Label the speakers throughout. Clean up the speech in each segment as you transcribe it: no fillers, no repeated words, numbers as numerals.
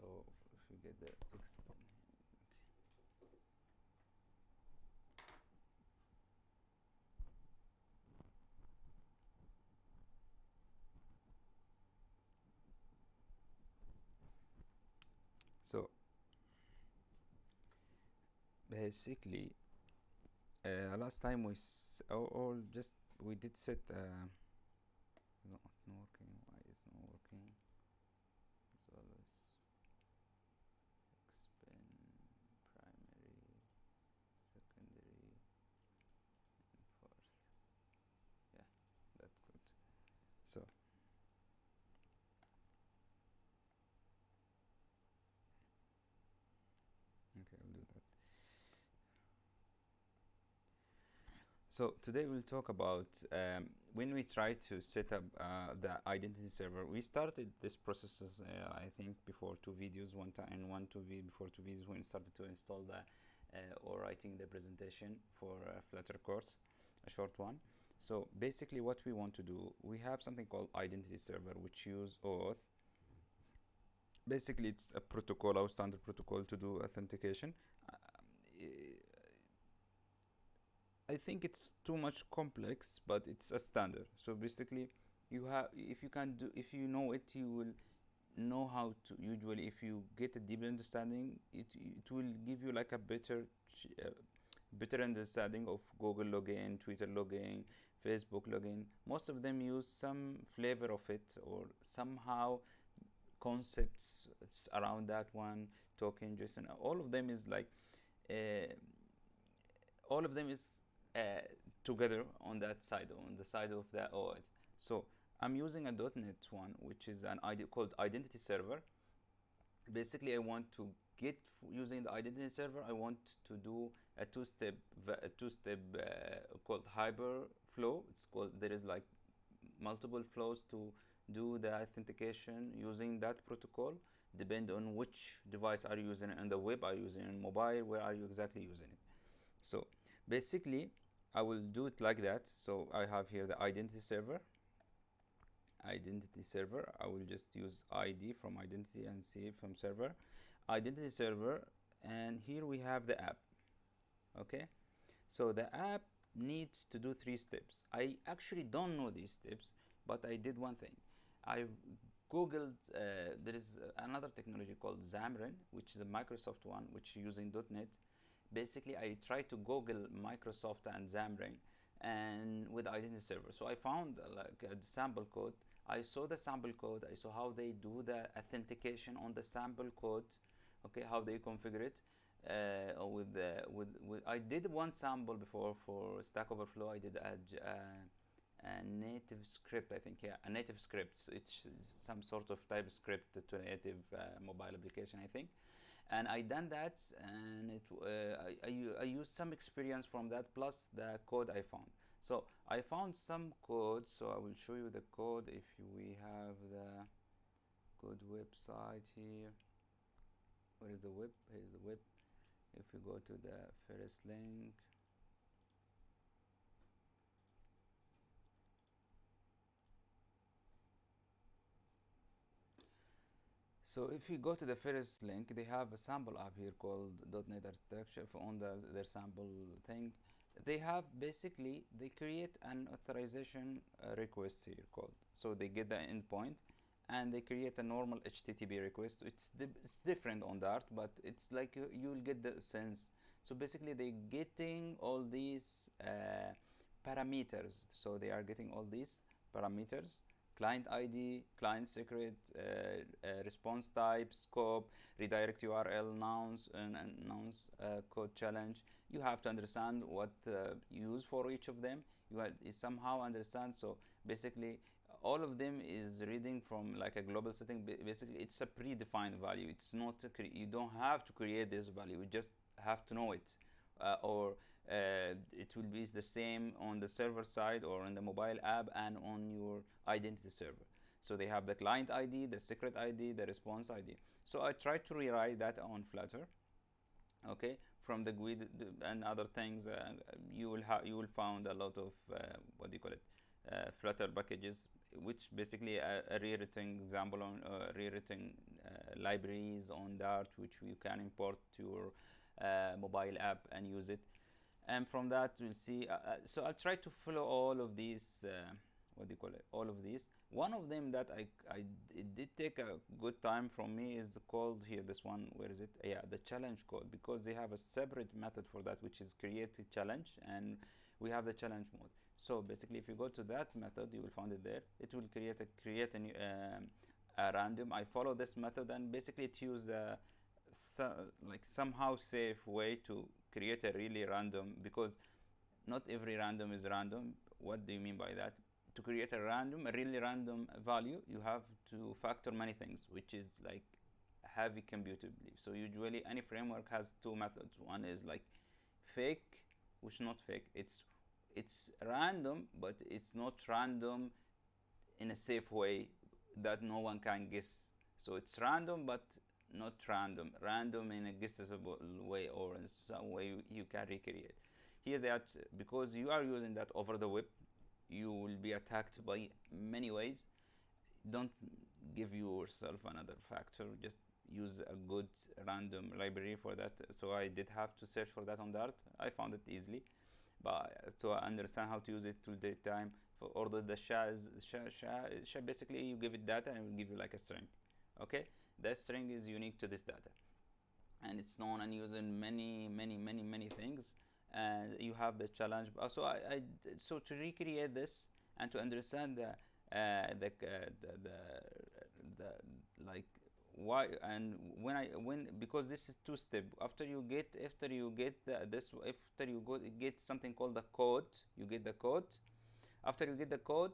Speaker 1: So if you get the so basically last time or just we did set not working. Why is not working? As always, expand primary, secondary, and fourth. Yeah, that's good. So okay, I'll do that. So today we'll talk about when we try to set up the identity server. We started this process, I think, before two videos, one time and before two videos when we started to install the or writing the presentation for Flutter course, a short one. So basically, what we want to do, we have something called identity server, which use Oauth. Basically, it's a protocol, our standard protocol to do authentication. I think it's too much complex, but it's a standard. So basically, you have if you can do if you know it, you will know how to. Usually, if you get a deep understanding, it will give you like a better understanding of Google login, Twitter login, Facebook login. Most of them use some flavor of it or somehow concepts around that one. Token, JSON. Uh, all of them is uh, together on that side, on the side of the Oauth. So I'm using a .NET one, which is an ID called Identity Server. Basically, I want to get using the Identity Server. I want to do a two-step called Hyper Flow. It's called there is like multiple flows to do the authentication using that protocol. Depend on which device are you using, and the web are you using, and mobile, where are you exactly using it. So basically, I will do it like that. So I have here the identity server. I will just use ID from identity and save from server. Identity server, and here we have the app. Okay, so the app needs to do 3 steps. I actually don't know these steps, but I did one thing. I googled there is another technology called Xamarin, which is a Microsoft one, which is using .NET. Basically, I tried to Google Microsoft and Xamarin and with identity server. So I found like a sample code. I saw the sample code. I saw how they do the authentication on the sample code. Okay, how they configure it. With I did one sample before for Stack Overflow. I did a native script, I think. Yeah, a native script. So it's some sort of TypeScript to native mobile application, I think. And I done that, and I used some experience from that plus the code I found. So I found some code, so I will show you the code if we have the good website here. Where is the web? Here's the web. If we go to the first link, so if you go to the first link, they have a sample app here called .NET Architecture on their sample thing. They have basically, they create an authorization request here called. So they get the endpoint and they create a normal HTTP request. It's different on that, but it's like you'll get the sense. So basically, they getting all these parameters. So they are getting all these parameters: client ID, client secret, response type, scope, redirect URL, nouns, and nouns code challenge. You have to understand what use for each of them. You somehow understand. So basically, all of them is reading from like a global setting. Basically, it's a predefined value. It's not you don't have to create this value. You just have to know it, or it will be the same on the server side or on the mobile app and on your identity server. So they have the client ID, the secret ID, the response ID. So I tried to rewrite that on Flutter. Okay, from the GUID and other things, you will find a lot of what do you call it, Flutter packages which basically a rewritten example on rewritten libraries on Dart, which you can import to your mobile app and use it. And from that we'll see. So I'll try to follow all of these. What do you call it? All of these. One of them that it did take a good time from me is called here. This one, where is it? Yeah, the challenge code, because they have a separate method for that, which is create a challenge, and we have the challenge mode. So basically, if you go to that method, you will find it there. It will create a random. I follow this method, and basically it uses like somehow safe way to create a really random, because not every random is random. What do you mean by that? To create a really random value, you have to factor many things, which is like heavy computably. So usually any framework has two methods. One is like fake, which is not fake. It's random, but it's not random in a safe way that no one can guess. So it's random, but not random. Random in a guessable way, or in some way you can recreate. Here that, because you are using that over the web, you will be attacked by many ways. Don't give yourself another factor. Just use a good random library for that. So I did have to search for that on Dart. I found it easily, but to understand how to use it till the time for order the SHA, basically you give it data and it will give you like a string. Okay, that string is unique to this data, and it's known and used in many things. And you have the challenge. So to recreate this and to understand the like why and when, because this is two step. After you get get something called the code. You get the code. After you get the code,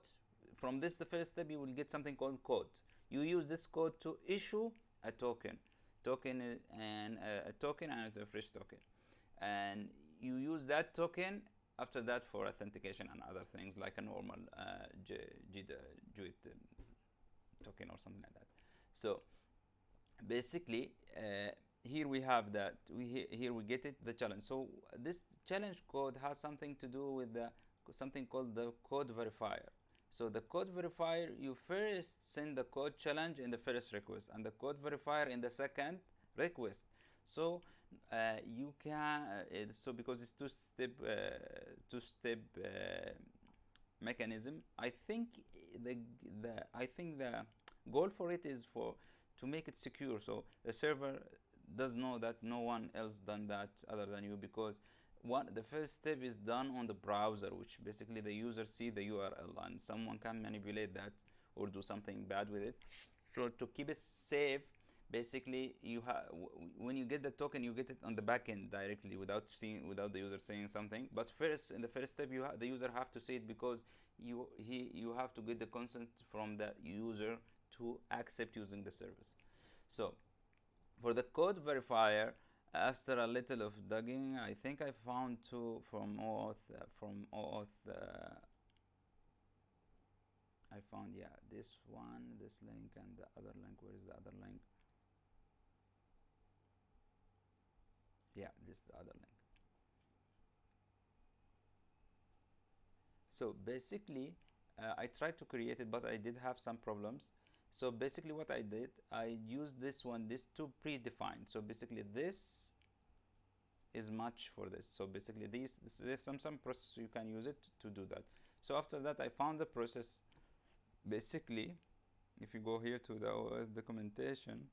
Speaker 1: from this the first step, you will get something called code. You use this code to issue a token, and a token and a fresh token, and you use that token after that for authentication and other things like a normal JUIT token or something like that. So basically, here we have that. Here we get it, the challenge. So this challenge code has something to do with something called the code verifier. So the code verifier, you first send the code challenge in the first request, and the code verifier in the second request. So you can so because it's two-step mechanism. I think the goal for it is to make it secure, so the server does know that no one else done that other than you, because the first step is done on the browser, which basically the user see the URL, and someone can manipulate that or do something bad with it. So to keep it safe, basically when you get the token, you get it on the backend directly without the user saying something. But first, in the first step, the user have to say it, because you have to get the consent from the user to accept using the service. So for the code verifier, after a little of digging, I think I found two from Oauth. I found, yeah, this one, this link, and the other link. Where is the other link? Yeah, this is the other link. So basically, I tried to create it, but I did have some problems. So basically what I did, I used this two predefined. So basically this is match for this. So basically there's some process you can use it to do that. So after that, I found the process. Basically, if you go here to the documentation,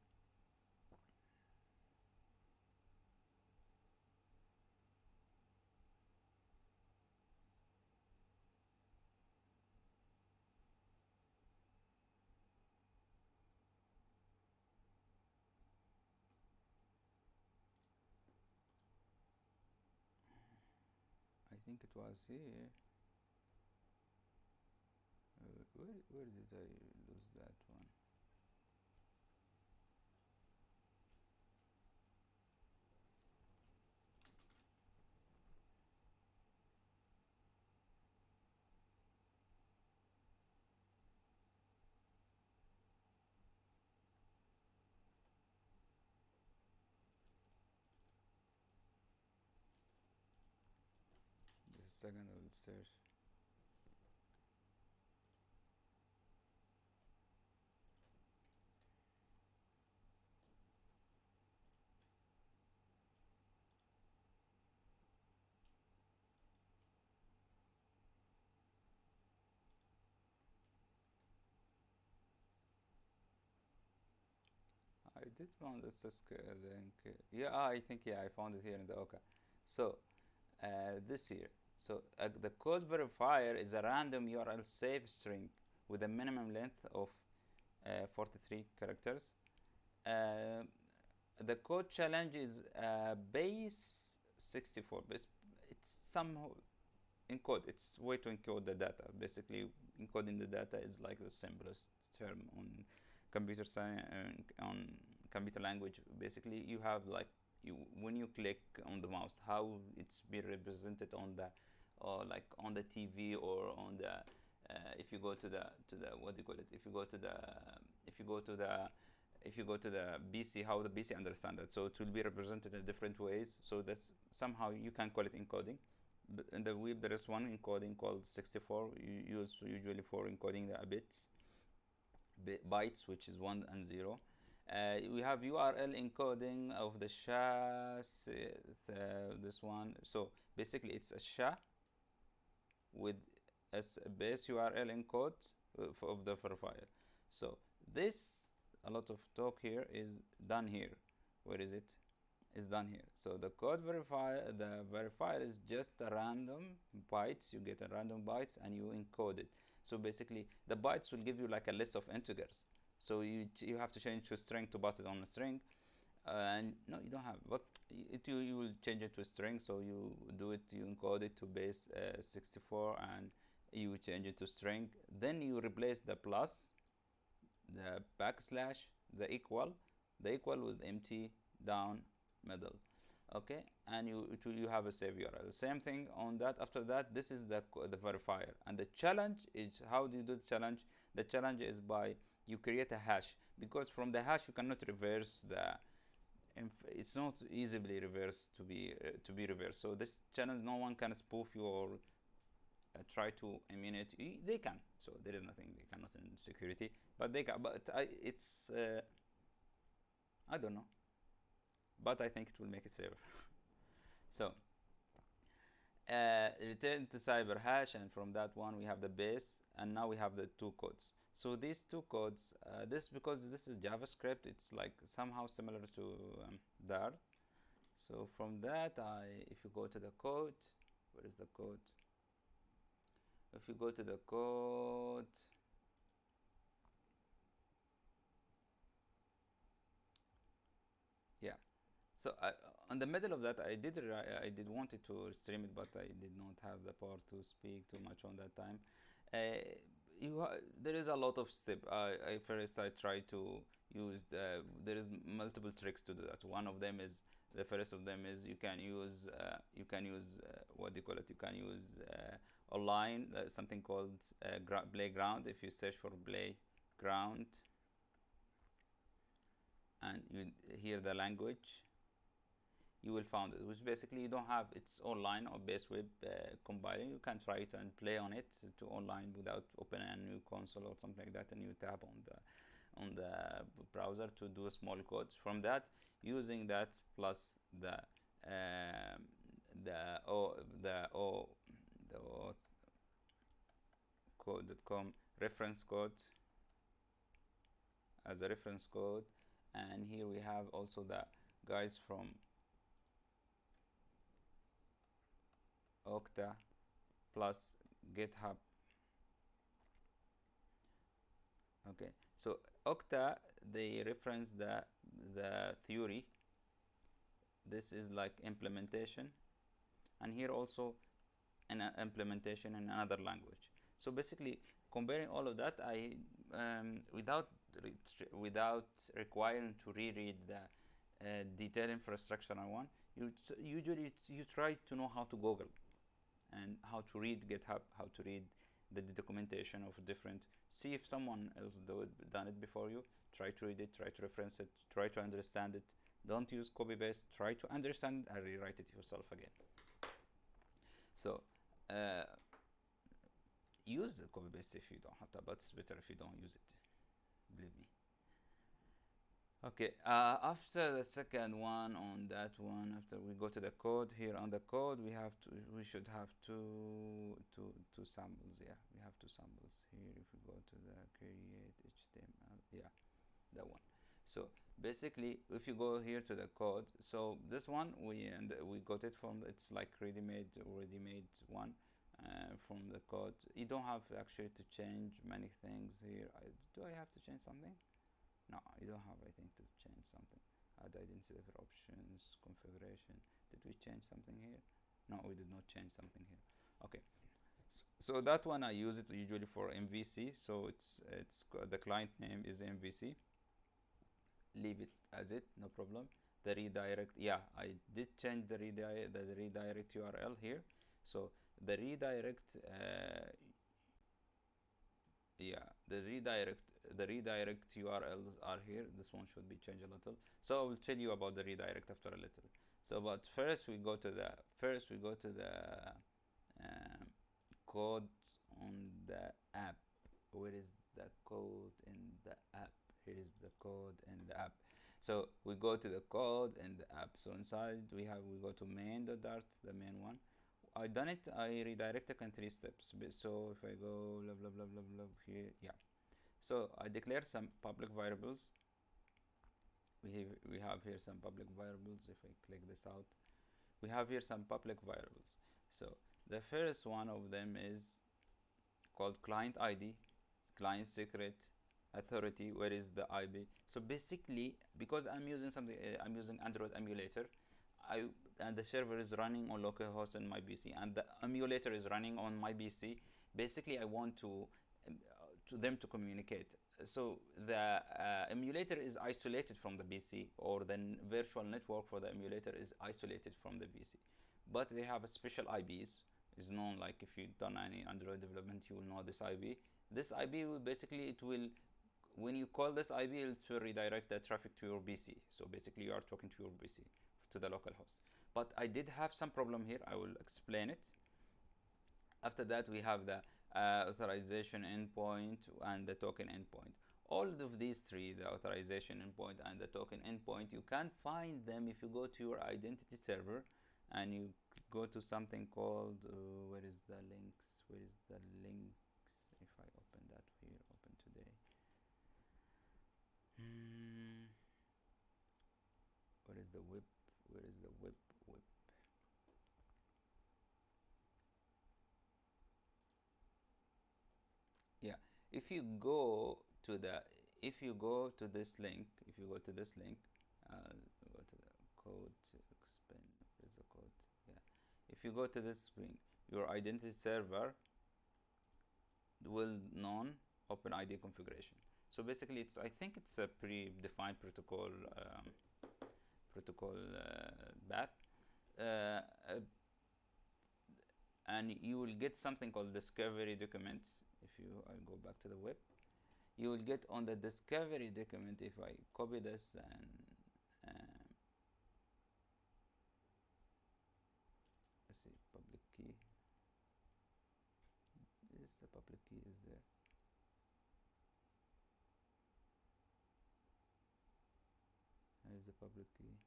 Speaker 1: I think it was here. Where did I lose that one? Just a second, I will search. did found this link. Yeah, I think yeah, I found it here in the Oka. So this here. So the code verifier is a random URL safe string with a minimum length of 43 characters. The code challenge is base 64. But it's somehow encode. It's way to encode the data. Basically, encoding the data is like the simplest term on computer science on computer language. Basically, you have like when you click on the mouse, how it's been represented on the or like on the TV or on the if you go to the what do you call it? If you go to the if you go to the if you go to the BC, how the BC understand that. So it will be represented in different ways. So that's somehow you can call it encoding. But in the web, there is one encoding called 64, used usually for encoding the bits, bytes, which is 1 and 0. We have URL encoding of the SHA, this one. So basically, it's a SHA with a base URL encode of the verifier. So this, a lot of talk here is done here. Where is it? Is done here. So the code verifier, the verifier is just a random bytes. You get a random bytes and you encode it. So basically, the bytes will give you like a list of integers. So you have to change to string to pass it on a string. And no, you don't have, but you will change it to a string. So you do it, you encode it to base 64, and you change it to string. Then you replace the plus, the backslash, the equal with empty down middle. Okay, and you have a save URL. The same thing on that. After that, this is the verifier, and the challenge is how do you do the challenge? The challenge is by you create a hash, because from the hash you cannot reverse the it's not easily reversed to be reversed. So this challenge, no one can spoof you or try to emulate. They can. So there is nothing they cannot in security, but they can. But it's I don't know, but I think it will make it safer. So return to cyber hash, and from that one we have the base, and now we have the two codes. So these two codes, this because this is JavaScript, it's like somehow similar to Dart. So from that, if you go to the code, where is the code? If you go to the code, yeah. So on the middle of that, I did wanted to stream it, but I did not have the power to speak too much on that time. There is a lot of step. First I try to use there is multiple tricks to do that. One of them is the first of them is you can use what do you call it? You can use online something called playground. If you search for playground and you hear the language, you will find it, which basically you don't have, it's online or base web compiling. You can try it and play on it to online without opening a new console or something like that, and you tap on the browser to do small codes. From that, using that plus the code.com reference code as a reference code, and here we have also the guys from Okta plus GitHub. Okay, so Okta, they reference the theory. This is like implementation, and here also an implementation in another language. So basically, comparing all of that, I without requiring to reread the detailed infrastructure I want, usually you try to know how to Google and how to read GitHub, how to read the documentation of different. See if someone else done it before you. Try to read it, try to reference it, try to understand it. Don't use copy paste. Try to understand and rewrite it yourself again. So use the copy paste if you don't have to, but it's better if you don't use it. Believe me. Okay, after the second one on that one, after we go to the code, here on the code we should have two samples. Yeah, we have two samples here. If we go to the create HTML, yeah, that one. So basically, if you go here to the code, so this one we got it from, it's like ready-made one from the code. You don't have actually to change many things here. Do I have to change something? No, you don't have, I think, to change something. Add identifier options, configuration. Did we change something here? No, we did not change something here. Okay. So that one I use it usually for MVC. So the client name is MVC. Leave it as it, no problem. The redirect, yeah, I did change the redirect URL here. So the redirect, yeah, the redirect URLs are here. This one should be changed a little. So I will tell you about the redirect after a little. So, but first we go to the code on the app. Where is the code in the app? Here is the code in the app. So we go to the code in the app. So inside we go to main.dart, the main one. I done it. I redirected in 3 steps. So if I go blah blah blah blah blah here, yeah. So I declare some public variables. We have here some public variables. If I click this out, we have here some public variables. So the first one of them is called client ID, client secret, authority. Where is the IP? So basically, because I'm using something, I'm using Android emulator, and the server is running on localhost in my PC, and the emulator is running on my PC. Basically, I want to them to communicate. So the emulator is isolated from the PC, or the virtual network for the emulator is isolated from the PC, but they have a special IPs. Is known, like if you've done any Android development, you will know this IP. This IP will basically, it will, when you call this IP, it will redirect the traffic to your PC. So basically, you are talking to your PC, to the local host. But I did have some problem here. I will explain it. After that, we have the authorization endpoint and the token endpoint. All of these three, the authorization endpoint and the token endpoint, you can find them if you go to your identity server and you go to something called, where is the links? Where is the links? If I open that here, open today. Where is the whip? Where is the whip? Yeah, if you go to this link, go to the code to expand. Where's the code? Yeah, if you go to this link, your identity server will non open ID configuration. So basically, I think it's a predefined protocol path. And you will get something called discovery document. If I go back to the web, you will get on the discovery document. If I copy this and let's see, public key. The public key is there. Here's the public key.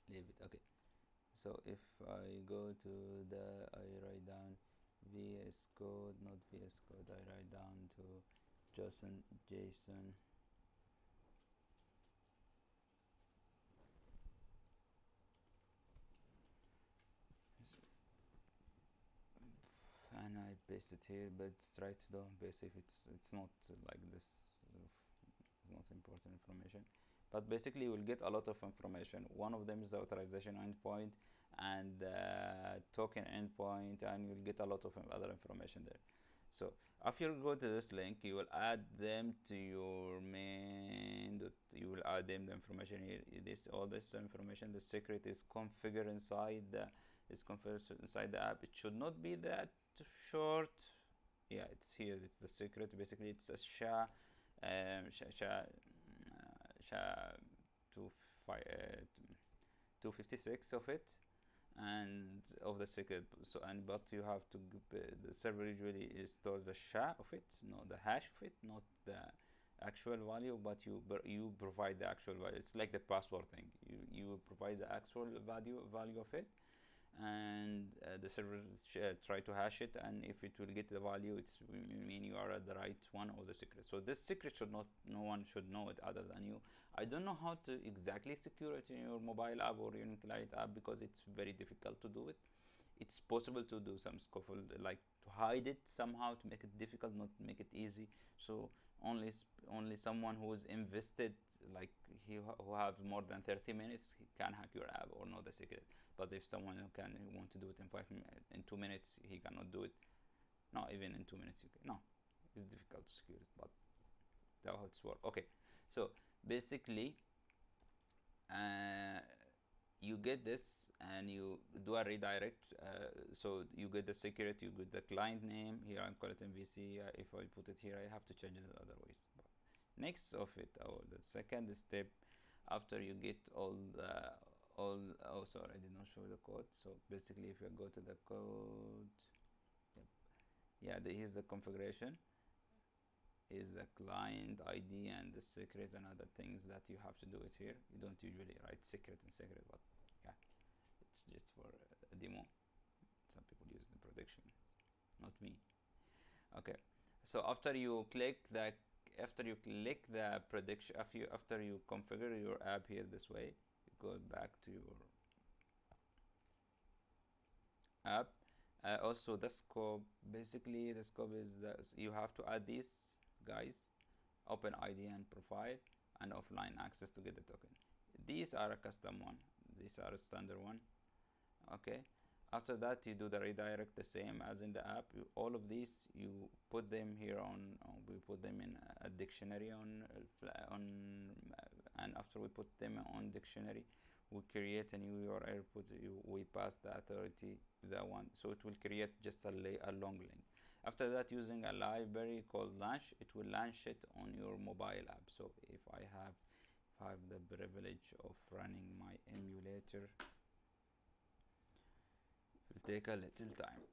Speaker 1: Leave it. Okay. So if I go to I write down VS Code, not VS Code. I write down to JSON. And I paste it here, but try to don't paste if it's not like this. It's not important information, but basically you will get a lot of information. One of them is the authorization endpoint and token endpoint, and you'll get a lot of other information there. So after you go to this link, you will add them to your main. You will add them the information here. All this information. The secret is configured inside the app. It should not be that short. Yeah, it's here. It's the secret. Basically, it's a SHA. SHA 256 of it, and of the secret. So but you have to the server usually stores the SHA of it, not the hash of it, not the actual value, but you provide the actual value. It's like the password thing. You provide the actual value of it, and the server try to hash it, and if it will get the value, it's mean you are at the right one or the secret. So this secret should not, no one should know it other than you. I don't know how to exactly secure it in your mobile app or your client app, because it's very difficult to do it. It's possible to do some scaffold, like to hide it somehow, to make it difficult, not make it easy. So only someone who is invested, like who have more than 30 minutes, he can hack your app or know the secret. But if someone who want to do it in 5 minutes, in 2 minutes, he cannot do it. Not even in 2 minutes you can. No, it's difficult to secure it, but that's how it's work. Okay, so basically you get this and you do a redirect. So you get the secret, you get the client name. Here I'm calling it MVC. If I put it here, I have to change it other ways. But next of it, the second step, after you get all the oh sorry, I did not show the code. So basically, if you go to the code, yep. Yeah, here's the configuration. Is the client ID and the secret and other things that you have to do it here. You don't usually write secret and secret, but yeah, it's just for a demo. Some people use the prediction, not me. Okay, so after you click the prediction, after you configure your app here this way, you go back to your app. Also the scope, basically the scope is that you have to add these guys, open ID and profile, and offline access to get the token. These are a custom one, these are a standard one. Okay, after that you do the redirect the same as in the app. All of these you put them here on, we put them in a dictionary on and after we put them on dictionary, we create a new URL, we pass the authority that one, so it will create just a long link. After that, using a library called launch, it will launch it on your mobile app. So if I have the privilege of running my emulator, it will take a little time.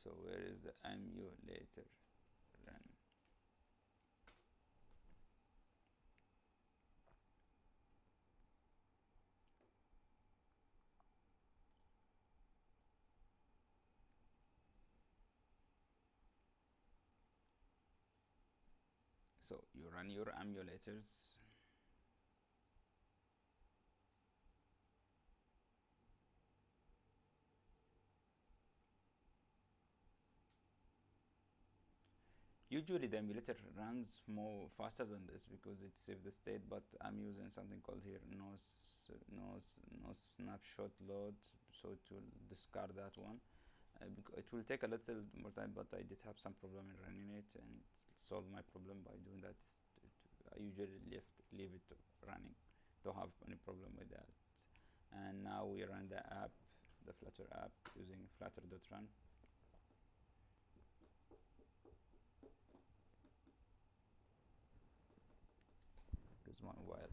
Speaker 1: So where is the emulator run? So you run your emulators. Usually the emulator runs more faster than this because it saves the state, but I'm using something called here no snapshot load, so it will discard that one. It will take a little more time, but I did have some problem in running it, and it solved my problem by doing that. I usually leave it running, don't have any problem with that. And now we run the app, the Flutter app, using flutter.run. Here's my mobile.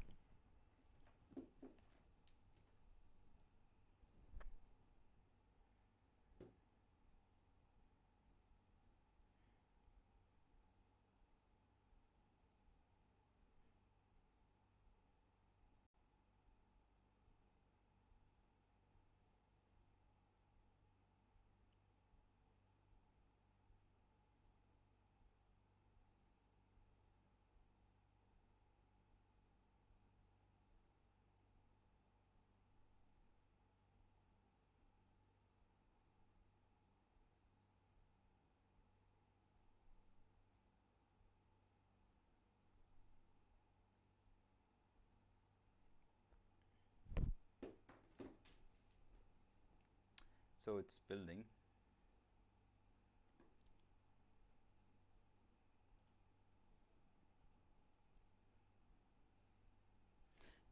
Speaker 1: So it's building.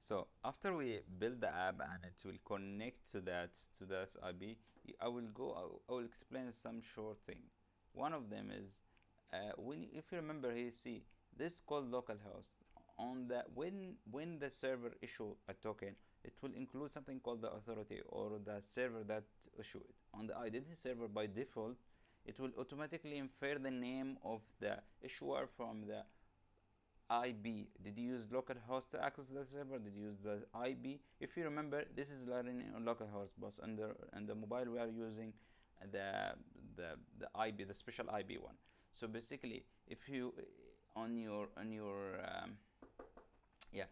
Speaker 1: So after we build the app and it will connect to that IP, I will explain some short thing. One of them is if you remember here, see this called localhost. On the when the server issue a token, it will include something called the authority or the server that issue it. On the identity server by default, it will automatically infer the name of the issuer from the IP. Did you use localhost to access the server? Did you use the IP? If you remember, this is learning on localhost, but on the mobile we are using the IP, the special IP one. So basically, if you on your yeah,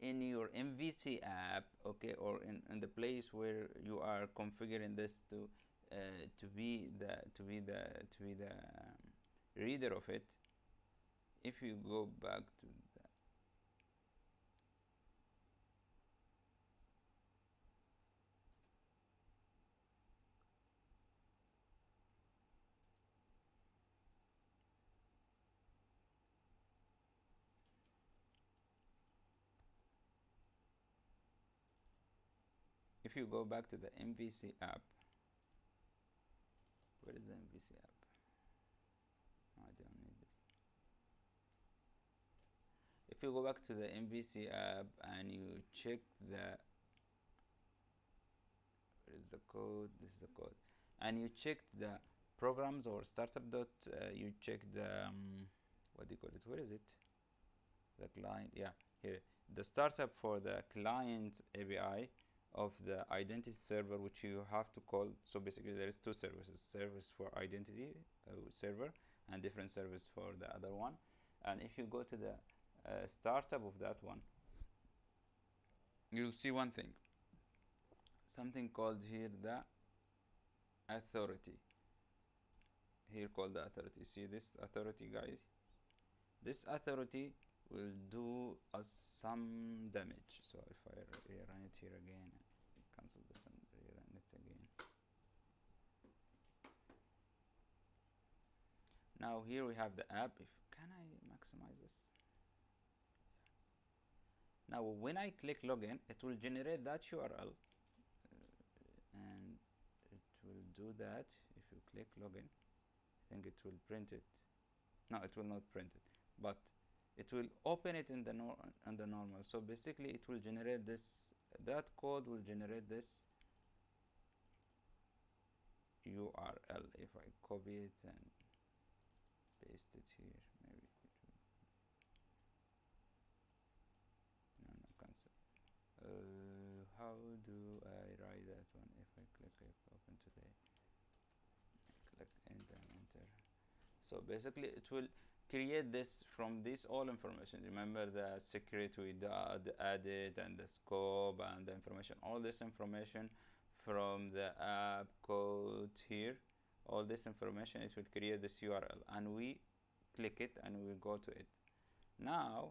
Speaker 1: in your MVC app, okay, or in the place where you are configuring this to be the reader of it, if you go back to the, if you go back to the MVC app, where is the MVC app? No, I don't need this. If you go back to the MVC app and you check the, where is the code? This is the code. And you check the programs or startup dot, you check the, what do you call it? Where is it? The client, yeah, here. The startup for the client API of the identity server, which you have to call. So basically there is two services, service for identity server and different service for the other one. And if you go to the startup of that one, you'll see one thing, something called here the authority, here called the authority. See this authority, guys? This authority will do us some damage. So if I rerun it here again, cancel this and rerun it again. Now here we have the app. If can I maximize this? Now when I click login, it will generate that URL, and it will do that. If you click login, I think it will print it. No, it will not print it, but it will open it in the normal. So basically it will generate this, that code will generate this URL. If I copy it and paste it here, maybe it will, no, cancel. How do I write that one? If I click open today, click enter and enter. So basically it will create this from this all information. Remember the security we added and the scope and the information, all this information from the app code here, all this information, it will create this URL, and we click it and we go to it. Now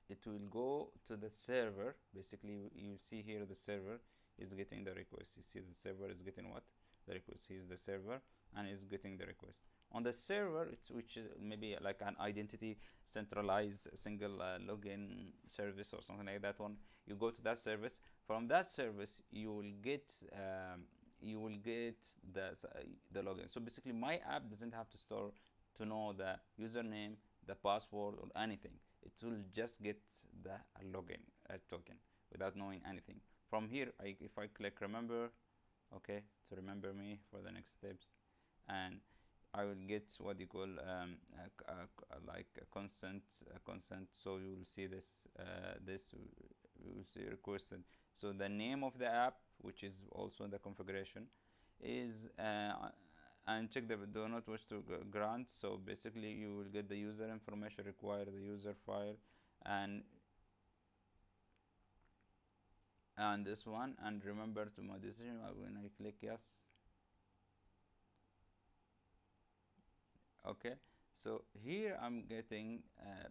Speaker 1: it will go to the server. Basically you see here the server is getting the request. You see the server is getting what? The request. Here's the server and is getting the request. On the server, it's which is maybe like an identity centralized single login service or something like that one. You go to that service. From that service, you will get the login. So basically, my app doesn't have to store to know the username, the password, or anything. It will just get the login token without knowing anything. From here, if I click remember, okay, to remember me for the next steps, and I will get what you call like a consent. So you will see this. You will see requested. So the name of the app, which is also the configuration, is and check the do not wish to grant. So basically, you will get the user information required, the user file, and this one. And remember to my decision when I click yes. Okay, so here I'm getting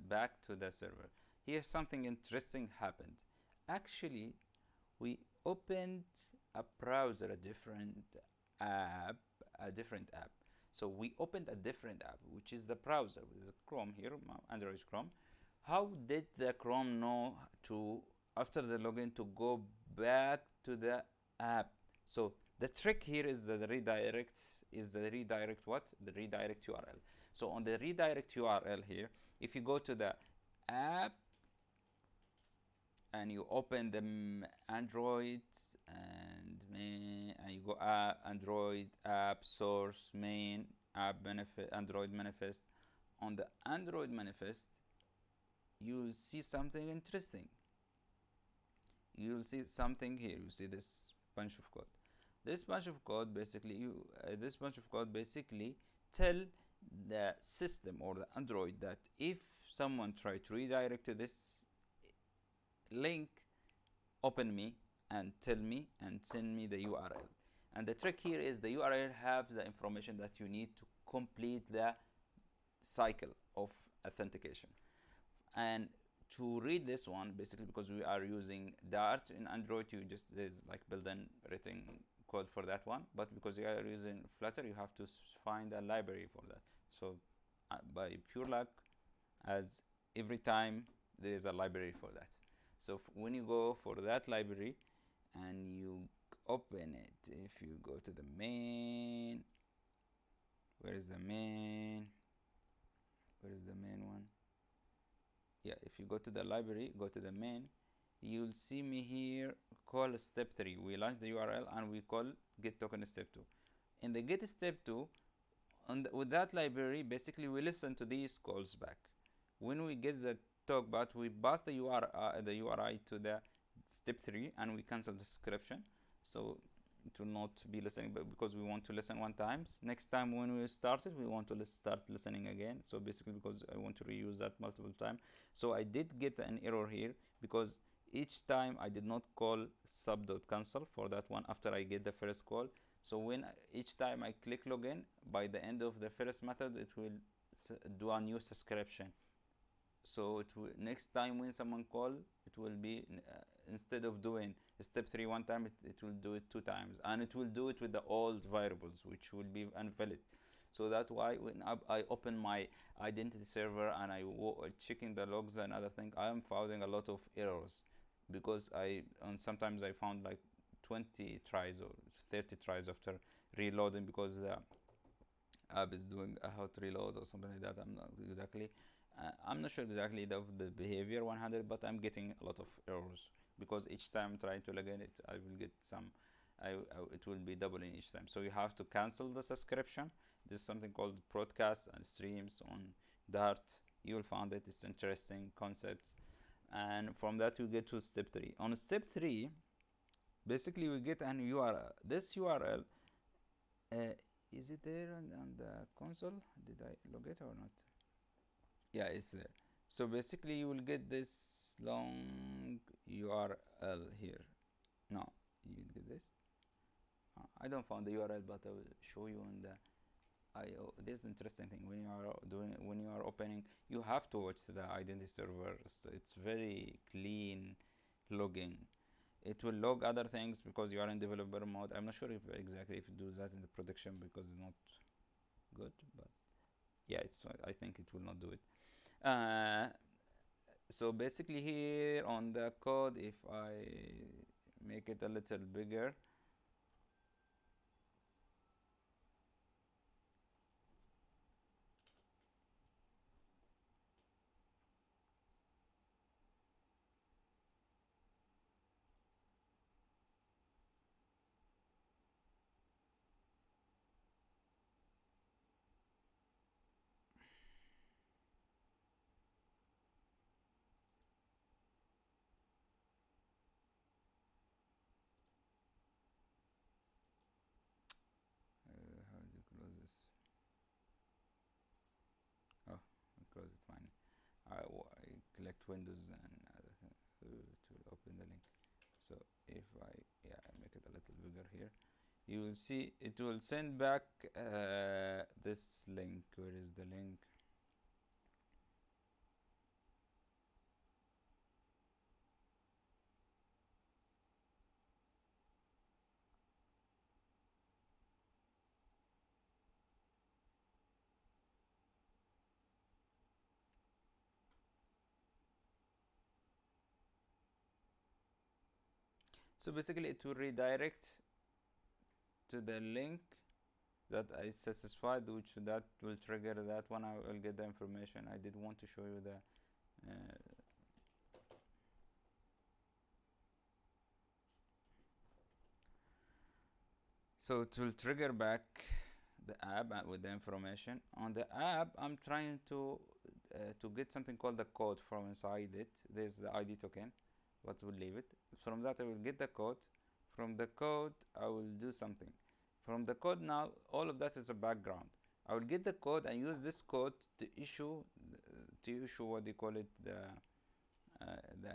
Speaker 1: back to the server. Here something interesting happened. Actually, we opened a browser, a different app. So we opened a different app, which is the browser with the Chrome here, Android Chrome. How did the Chrome know to, after the login, to go back to the app? So the trick here is the redirect. What? The redirect URL. So on the redirect URL here, if you go to the app and you open the Android and you go Android app source main app manifest, Android manifest. On the Android manifest, you'll see something interesting. You'll see something here. You see this bunch of code. This bunch of code basically tell the system or the Android that if someone try to redirect to this link, open me and tell me and send me the URL. And the trick here is the URL have the information that you need to complete the cycle of authentication. And to read this one, basically because we are using Dart in Android, you just there's like built-in written code for that one. But because you are using Flutter, you have to find a library for that. So by pure luck, as every time there is a library for that. So when you go for that library and you open it, if you go to the main, where is the main? Where is the main one? Yeah, if you go to the library, go to the main, you'll see me here call step 3. We launch the URL and we call get token step 2. In the get step 2, with that library, basically we listen to these calls back. When we get the talkback, we pass the URI to the step 3 and we cancel the subscription. So it will not be listening, but because we want to listen one time. Next time when we started, we want to start listening again. So basically because I want to reuse that multiple times. So I did get an error here because each time I did not call sub.cancel for that one after I get the first call. So when each time I click login, by the end of the first method, it will do a new subscription. So it will, next time when someone call, it will be instead of doing step 3 one time, it will do it 2 times, and it will do it with the old variables, which will be invalid. So that's why when I open my identity server and I checking the logs and other thing, I am finding a lot of errors because sometimes I found like 20 tries or 30 tries after reloading because the app is doing a hot reload or something like that. I'm not sure exactly the behavior 100, but I'm getting a lot of errors because each time I'm trying to log in, I will get some. It will be doubling each time. So you have to cancel the subscription. This is something called broadcasts and streams on Dart. You will find it. It's interesting concepts. And from that you get to step 3. On step 3, basically we get an URL. This URL, is it there on the console? Did I log it or not? Yeah, it's there. So basically you will get this long URL here. No, you get this. I don't find the URL, but I will show you in the IO. This interesting thing when you are opening, you have to watch the identity server. So it's very clean logging. It will log other things because you are in developer mode. I'm not sure if exactly if you do that in the production because it's not good, but yeah, I think it will not do it. So basically here on the code, if I make it a little bigger, how do you close this? Oh, I close it fine. I collect Windows and other thing to open the link. So if I make it a little bigger here, you will see it will send back this link. Where is the link? So basically it will redirect to the link that I satisfied, which that will trigger that one. I will get the information. I did want to show you the So it will trigger back the app with the information. On the app, I'm trying to get something called the code from inside it. There's the ID token, but we'll leave it. From that, I will get the code. From the code, I will do something. From the code now, all of that is a background. I will get the code and use this code to issue what they call it uh, the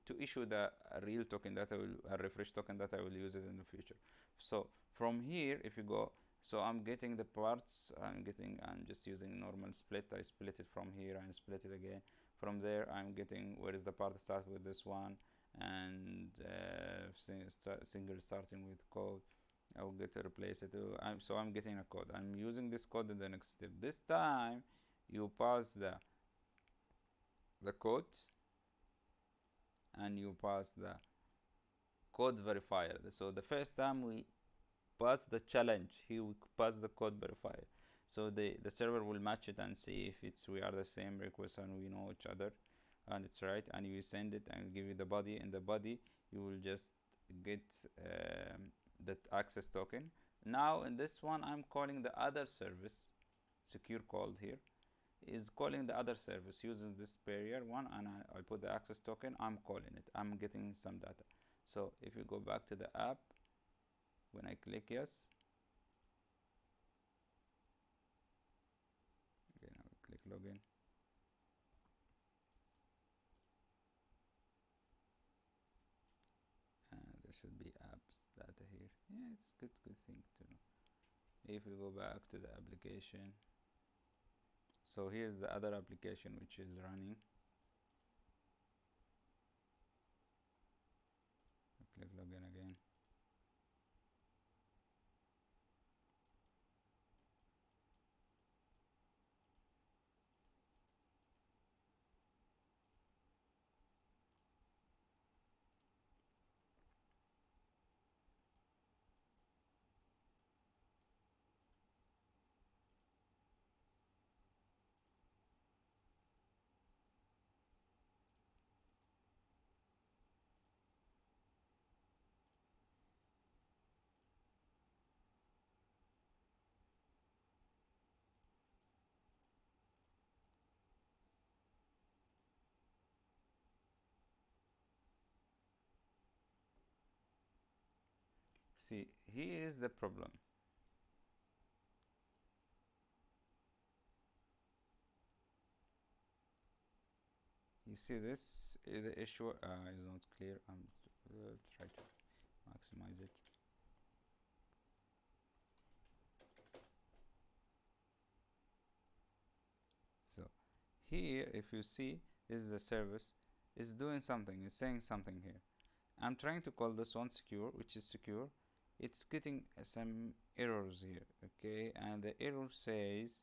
Speaker 1: to issue the real token that I will a refresh token that I will use it in the future. So from here, if you go, so I'm getting the parts. I'm just using normal split. I split it from here and split it again. From there, I'm getting where is the part start with this one and single starting with code. I will get to replace it. So I'm getting a code. I'm using this code in the next step. This time, you pass the code and you pass the code verifier. So the first time we pass the challenge, here we pass the code verifier. So the server will match it and see if it's we are the same request and we know each other and it's right, and you send it and give you the body. In the body you will just get that access token. Now in this one I'm calling the other service, secure called here is calling the other service using this barrier one, and I put the access token. I'm calling it, I'm getting some data. So if you go back to the app, when I click yes, again I will click login, there should be apps data here. Yeah, it's good thing to know. If we go back to the application, so here's the other application which is running. I click login again. See, here is the problem. You see this, the issue is not clear. I'm try to maximize it. So here, if you see, this is the service is doing something, it's saying something here. I'm trying to call this one secure, which is secure. It's getting some errors here, okay? And the error says,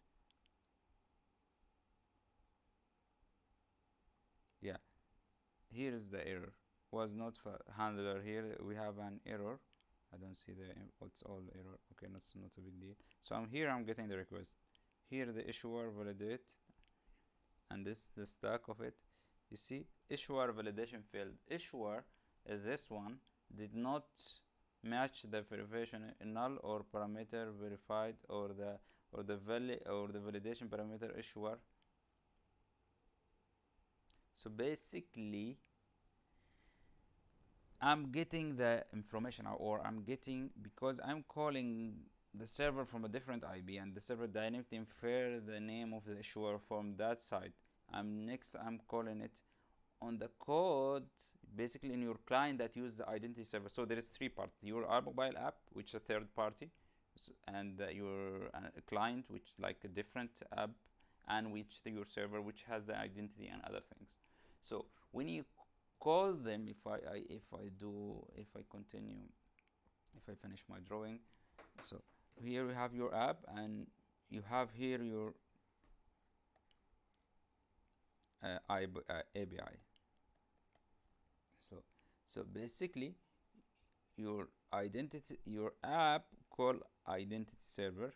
Speaker 1: yeah, here is the error. Was not handler here. We have an error. I don't see the what's all error. Okay, that's not a big deal. So I'm here. I'm getting the request. Here the issuer validate, and this the stack of it. You see, issuer validation failed. Issuer is this one did not match the verification null or parameter verified or the validation parameter issuer. So basically I'm getting the information, or I'm getting, because I'm calling the server from a different IP and the server dynamically infer the name of the issuer from that side. I'm calling it on the code, basically in your client that use the identity server. So there is three parts: your mobile app, which is a third party, and your client, which like a different app, and which your server, which has the identity and other things. So when you call them, if I continue, if I finish my drawing, so here we have your app and you have here your API. So basically your your app call identity server,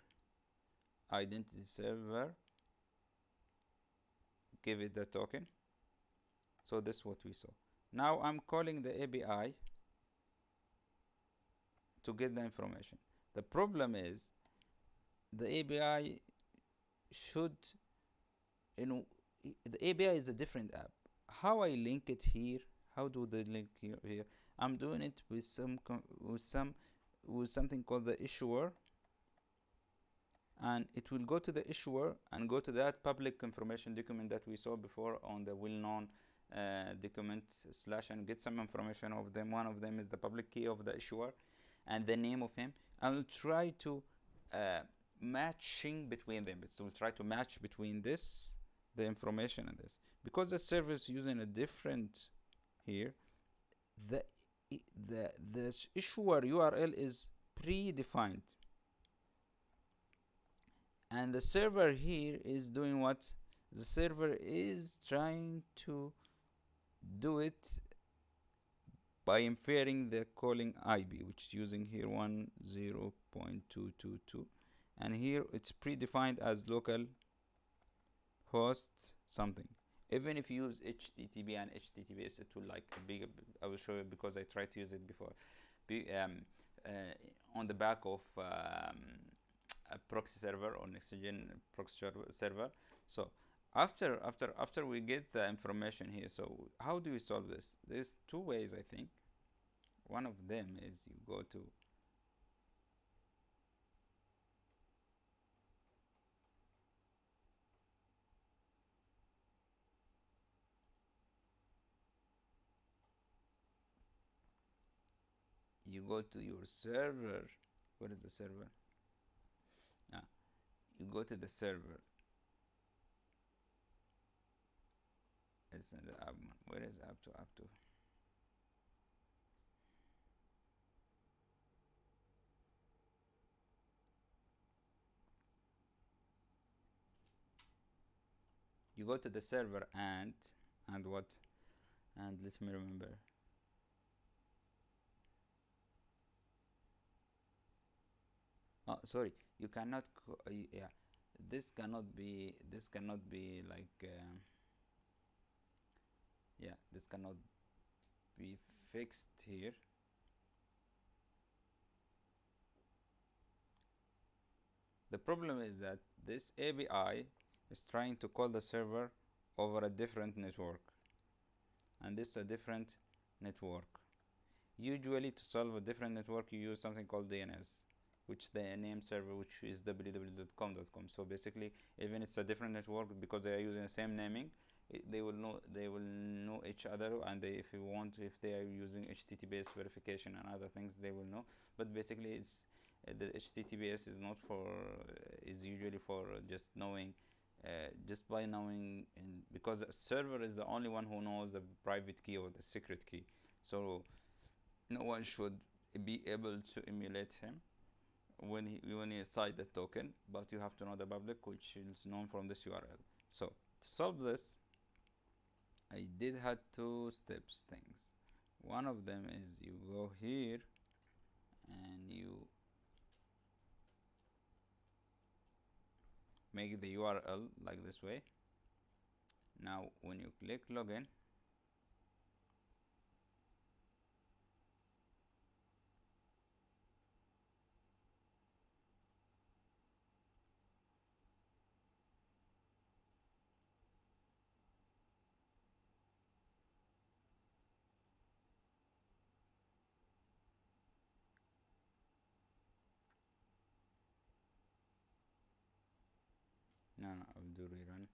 Speaker 1: give it the token. So this is what we saw. Now I'm calling the API to get the information. The problem is the API should, you know, the API is a different app. How I link it here? How do they link here? I'm doing it with something called the issuer, and it will go to the issuer and go to that public information document that we saw before on the well-known document slash, and get some information of them. One of them is the public key of the issuer and the name of him. I'll try to matching between them. So we'll try to match between this, the information, and this. Because the service using a different here, the issuer URL is predefined, and the server here is doing what? The server is trying to do it by inferring the calling IP, which is using here 10.222, and here it's predefined as local host something. Even if you use HTTP and HTTPS, it will like be. I will show you because I tried to use it before. On the back of a proxy server or next-gen proxy server. So after we get the information here, so how do we solve this? There's two ways, I think. One of them is you go to your server. What is the server? You go to the server. It's in the app. Where is app to? You go to the server and what? And let me remember. Oh, sorry. You cannot. Yeah, this cannot be. This cannot be like. Yeah, this cannot be fixed here. The problem is that this API is trying to call the server over a different network, and this is a different network. Usually to solve a different network you use something called DNS, which the name server, which is www.com. So basically, even it's a different network, because they are using the same naming, they will know each other, and if they are using HTTPS verification and other things, they will know. But basically, it's the HTTPS is not for is usually for just knowing, just by knowing, because the server is the only one who knows the private key or the secret key. So no one should be able to emulate him when he assigns the token, but you have to know the public, which is known from this URL. So to solve this, I did had two steps things. One of them is you go here and you make the URL like this way. Now when you click login, no, I'll do rerun.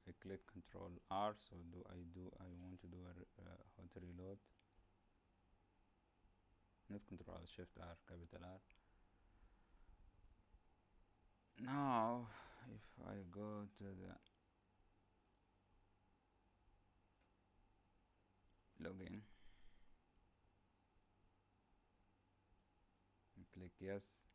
Speaker 1: I click Control R. So I want to do how to reload. Not Control Shift R, capital R. Now if I go to the login and click yes,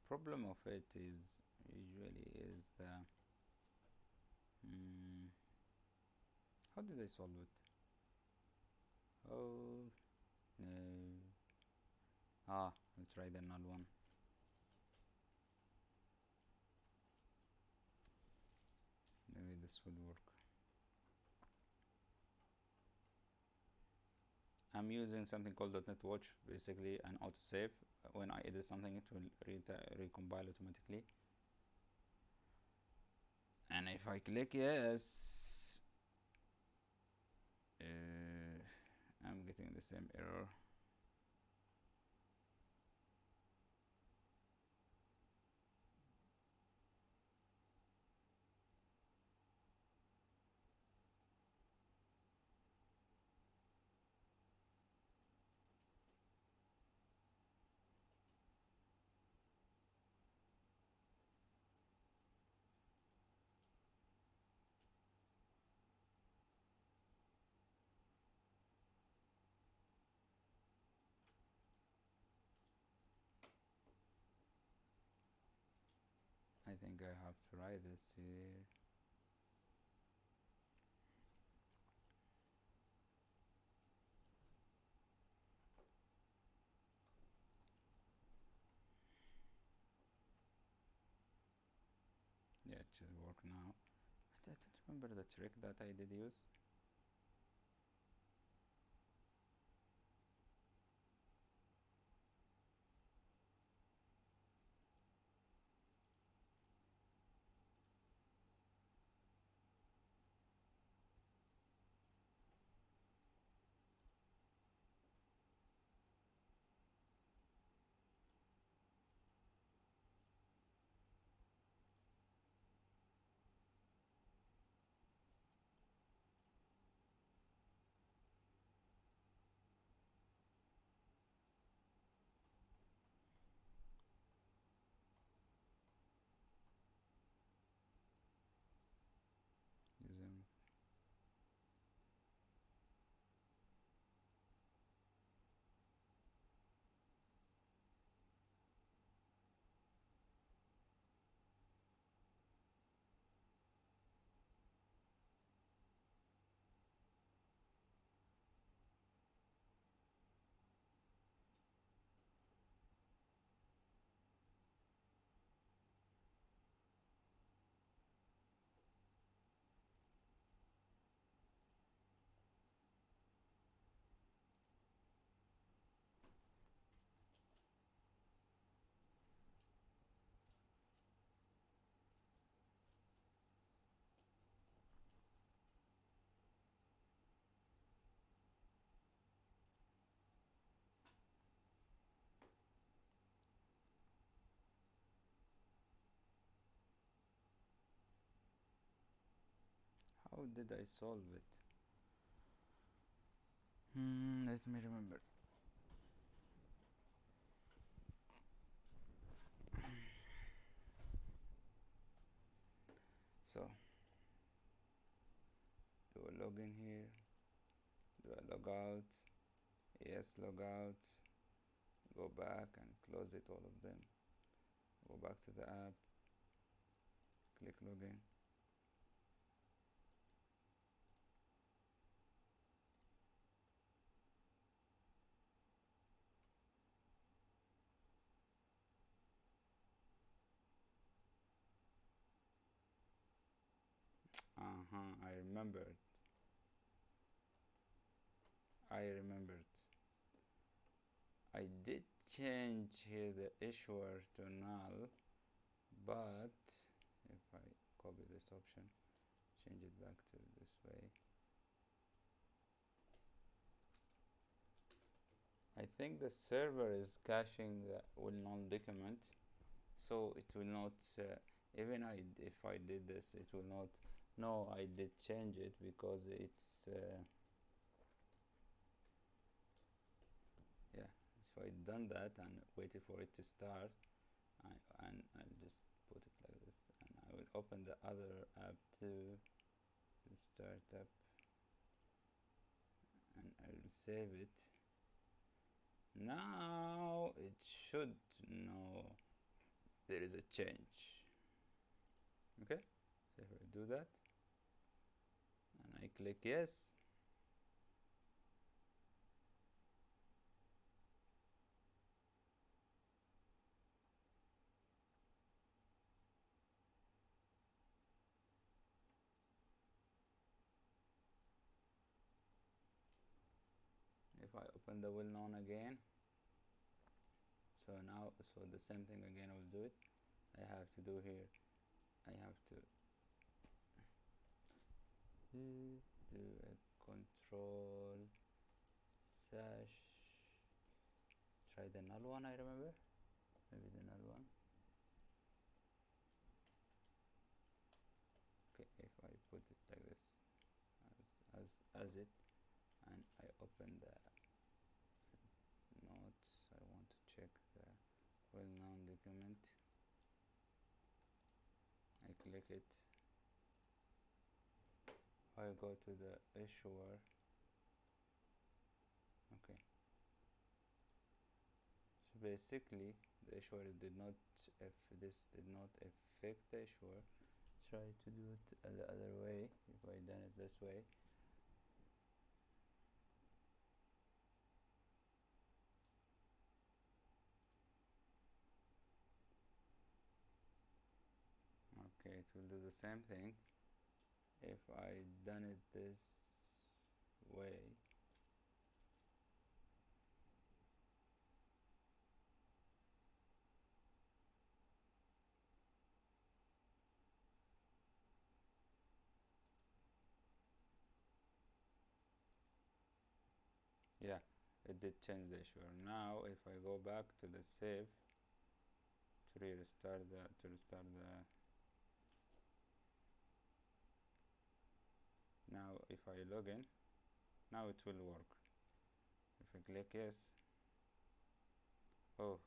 Speaker 1: problem of it is usually is the how did I solve it? Oh no. I'll try the null one. Maybe this will work. I'm using something called .NET Watch, basically an autosave. When I edit something, it will recompile automatically. And if I click yes, I'm getting the same error. I think I have to try this here. Yeah, it should work now. I don't remember the trick that I did use. Using how did I solve it? Let me remember. So do a login here, do a logout, yes logout, go back and close it, all of them. Go back to the app, click login. I remembered. I remembered. I did change here the issuer to null, but if I copy this option, change it back to this way, I think the server is caching the will null document, so it will not even if I did this, it will not know I did change it, because it's yeah. So I done that and waited for it to start, and I'll just put it like this, and I will open the other app too, the startup, and I will save it. Now it should know there is a change. Okay, so if I do that and I click yes, if I open the well known again, so now, so the same thing again, I will do it. I have to do here, I have to do a control sash, try the null one, I remember, maybe the null one. Okay, if I put it like this as it, and I open the notes, I want to check the well-known document, I click it, I go to the issuer. Okay, so basically the issuer did not, if this did not affect the issuer, try to do it the other way. If I done it this way, okay, it will do the same thing. If I done it this way, yeah, it did change the issuer. Now if I go back to the save to restart the now if I log in, now it will work. If I click yes, oh,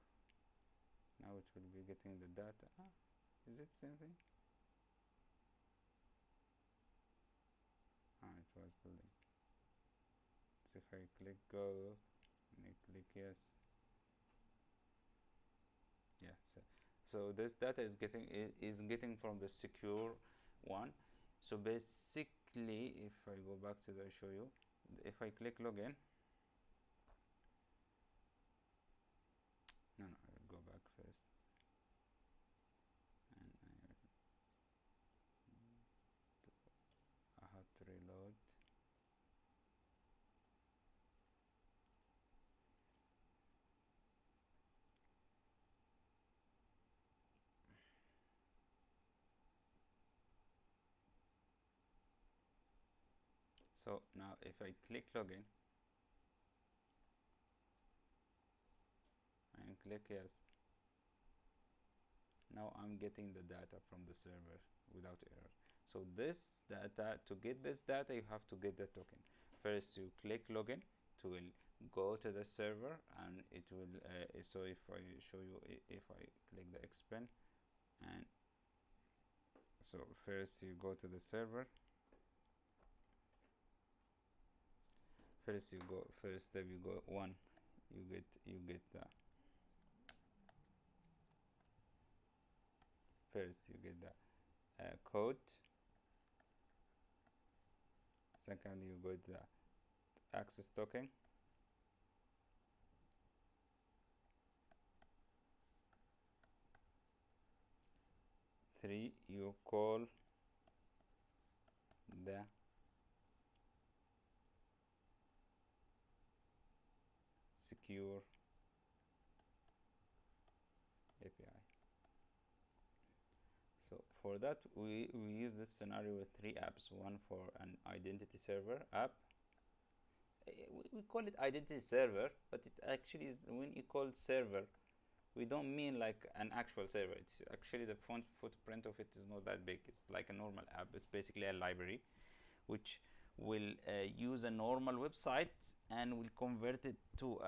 Speaker 1: now it will be getting the data. Is it same thing? It was building. So if I click go and I click yes, yeah, so this data is getting from the secure one. So basically, if I go back to the show you, if I click login, no, I will go back first, and I have to reload. So now if I click login and click yes, now I'm getting the data from the server without error. So this data, to get this data, you have to get the token. First you click login, it will go to the server, and it will so if I show you, if I click the expand, and so first you go to the server, first step you go one, you get the first you get the code, second you got the access token, three you call the secure API. So for that we use this scenario with three apps. One for an identity server app. We call it identity server, but it actually is, when you call server, we don't mean like an actual server. It's actually the footprint of it is not that big. It's like a normal app. It's basically a library which will use a normal website and will convert it to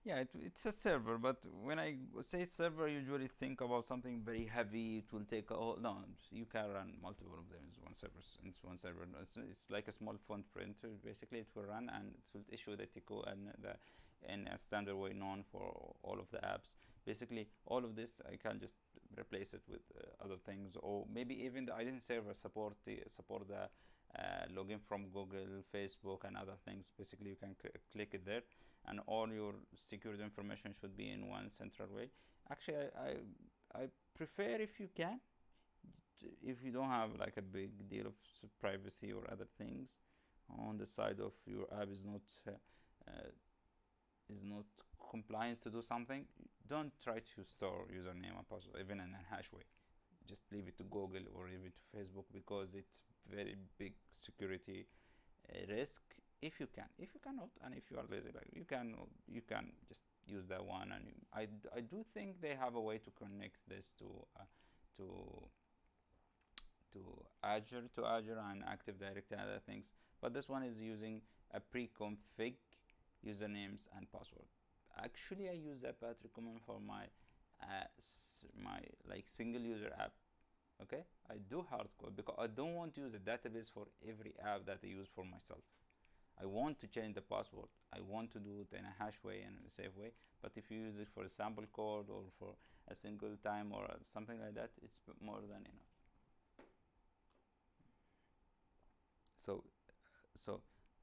Speaker 1: yeah, it's a server, but when I say server, I usually think about something very heavy. It will take all. No, you can run multiple of them in one server. No, it's like a small footprint. Basically, it will run and it will issue the TICO and the in a standard way known for all of the apps. Basically, all of this I can just replace it with other things, or maybe even the identity server support the login from Google, Facebook, and other things. Basically, you can click it there, and all your security information should be in one central way. Actually, I prefer, if you can, if you don't have like a big deal of privacy or other things on the side of your app is not compliant to do something, don't try to store username and password even in a hash way. Just leave it to Google or leave it to Facebook, because it's very big security risk. If you can, if you cannot, and if you are lazy, like you can just use that one. And I do think they have a way to connect this to Azure and Active Directory and other things. But this one is using a pre-config usernames and password. Actually, I use that battery command for my like single user app. Okay, I do hardcode because I don't want to use a database for every app that I use for myself. I want to change the password. I want to do it in a hash way and a safe way. But if you use it for a sample code or for a single time or something like that, it's more than enough.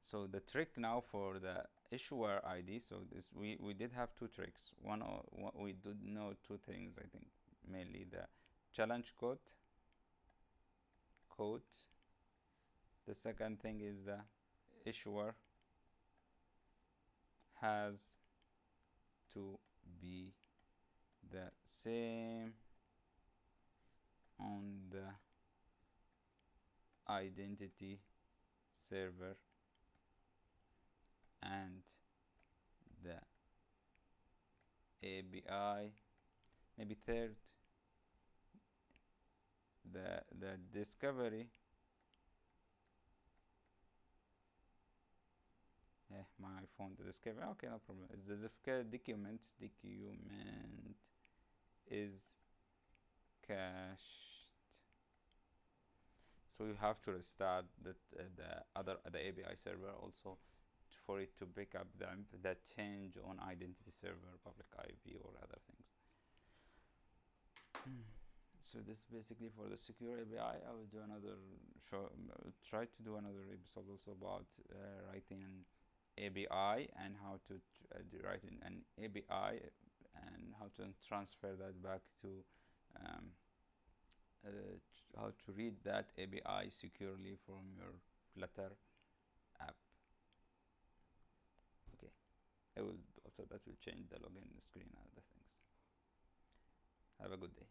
Speaker 1: So the trick now for the issuer ID. So this we did have two tricks. One we did know two things. I think mainly the challenge code. The second thing is the issuer has to be the same on the identity server and the API. Maybe third, the discovery. My phone, the discovery. Okay, no problem. It's the document is cached. So you have to restart the API server also for it to pick up that change on identity server, public IP, or other things. So this is basically for the secure API. I will do another show. Try to do another episode also about writing an API and how to write an API and how to transfer that back to how to read that API securely from your Flutter app. Okay, I will after that we'll change the login screen and other things. Have a good day.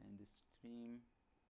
Speaker 1: And the stream.